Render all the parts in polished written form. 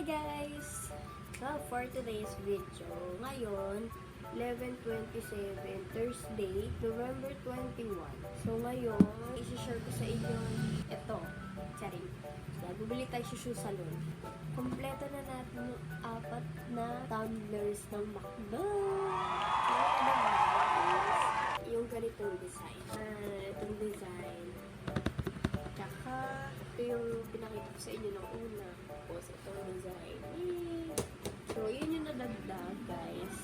Hi guys! For today's video, ngayon, 11/27, Thursday, November 21. So ngayon, isi-share ko sa inyo ito, charing. Bumili tayo sa shoe salon. Kompleto na natin yung 4 na tumblers ng McDo. Yung ganitong design. Itong design. Tsaka, ito yung pinakita ko sa inyo ng una. Tapos, itong design. So, yun yung nadagdag, guys.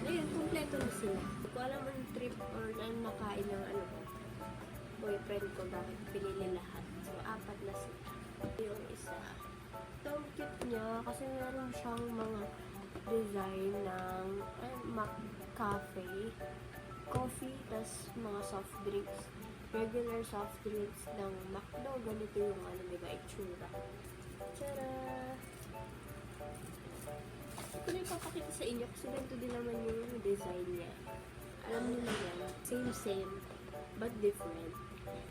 Ngayon, kompleto na sila. Hindi ko alam ang trip or nakain ng boyfriend ko bakit pinili lahat. So, 4 na sila. Yung isa. Ito, cute niya kasi meron siyang mga design ng McCafe, coffee, tas mga soft drinks. Regular soft drinks ng McDo. Ganito yung diba, itsura. Tara! Ito na ipapakita sa inyo kasi ganito din naman yung design niya. Alam niyo na yan. Same, but different.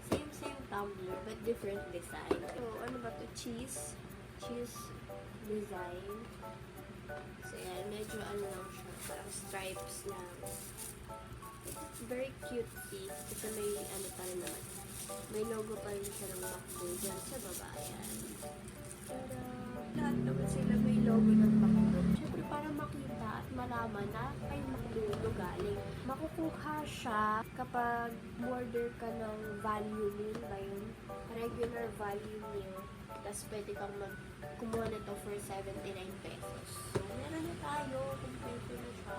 Same tumbler, but different design. So, ano ba to? Cheese design. So, yan. Medyo lang siya. Parang stripes lang. It's very cutesy. Kasi may pa rin naman. May logo pa rin siya ng McDo dyan sa baba. Ayan. Tada! Lahat naman sila may logo ng McDo. Siyempre, para makita at malaman na kay McDo ito galing. Makukuha siya kapag order ka ng value meal ba yun? Regular value meal. Tapos pwede kang kumuha nito for 79 pesos. So, meron na tayo. Kompleto na siya.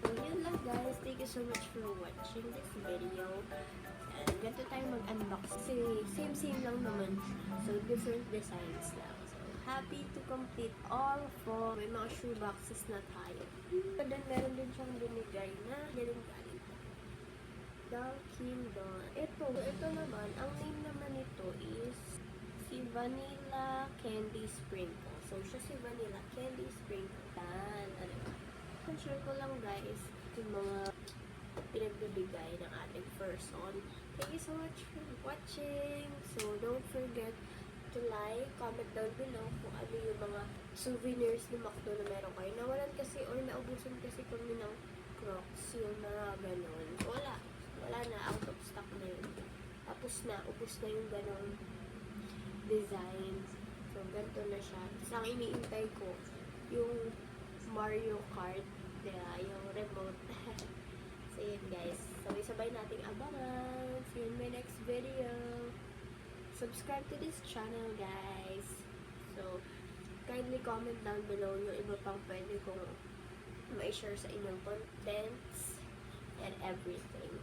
So, yun lang guys. Thank you so much for watching this video. And ganito tayo mag-unbox. Kasi same lang naman. So, different designs lang. So, happy to complete all for may mga shoe boxes na tayo. But then, meron din siyang binigay na galing. Dunkin Donuts. Ito naman, ang name naman nito is si Vanilla Candy Sprinkle. So, siya si Vanilla Candy Sprinkle. Share ko lang guys yung mga pinagbibigay ng ating person. Thank you so much for watching. So, don't forget to like, comment down below kung ano yung mga souvenirs ni McDo na meron kayo. Nawalan kasi or naubusan kasi kami ng Crocs, yung mga ganon. Wala na, out of stock na yun. Tapos ubus na yung ganon design. So, ganito na siya. Tapos ang iniintay ko, yung Mario Kart, yung remote. So, yun guys. Sabay-sabay nating abangan. See you in my next video. Subscribe to this channel, guys. So, kindly comment down below yung iba pang pwede kong ma-share sa inyong contents and everything.